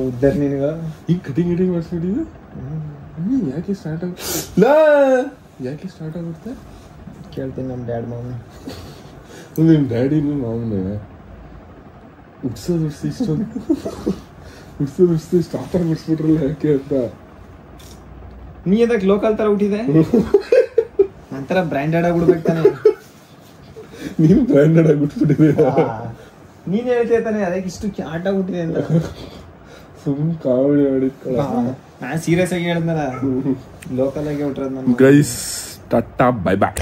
ಉದ್ದರ್ ನಿನಗ ಈಗ ಕಟಿಂಗ್ ಗಿಟಿಂಗ್ ಮಾಡಿಸ್ಬಿಟ್ಟಿದ್ದು. ಯಾಕೆ ಸ್ಟಾರ್ಟ್ ಆಗುತ್ತೆ ಕೇಳ್ತೀನಿ ನಮ್ಮ ಡ್ಯಾಡ್ ಮಾವನ. ನಿಮ್ ಡ್ಯಾಡಿನೂ ಮಾವನೇ ಉಡ್ಸೋದು ಸ್ಟಾರ್ಟ್ ಆಗಿಬಿಡ್ಸ್ಬಿಟ್ರಲ್ಲ ಯಾಕೆ ಅಂತ. ನೀ ಅದಕ್ಕೆ ಲೋಕಲ್ ತರ ಹುಟ್ಟಿದೆ. ನಂತರ ಬ್ರ್ಯಾಂಡೆಡ್ ಆಗ್ಬಿಡ್ಬೇಕು ತಾನೆ. ನೀನು ಬ್ರ್ಯಾಂಡೆಡ್ ಆಗ್ಬಿಟ್ಬಿಟ್ಟಿದೆ. ನೀನ್ ಹೇಳ್ತೀಯ ತಾನೆ ಅದಕ್ಕೆ ಇಷ್ಟು ಆಟ ಹುಟ್ಟಿದೆ ಅಂತ. ಸುಮ್ ಕಾಮಿಡಿ ಮಾಡಿದ್ಕಳ. ನಾನ್ ಸೀರಿಯಸ್ ಆಗಿ ಹೇಳಿದ್ನಲ್ಲ, ಲೋಕಲ್ ಆಗಿ ಹುಟ್ಟಿರೋದು. ಗೈಸ್ ಟಾಟಾ ಬೈ ಬಾಯ್.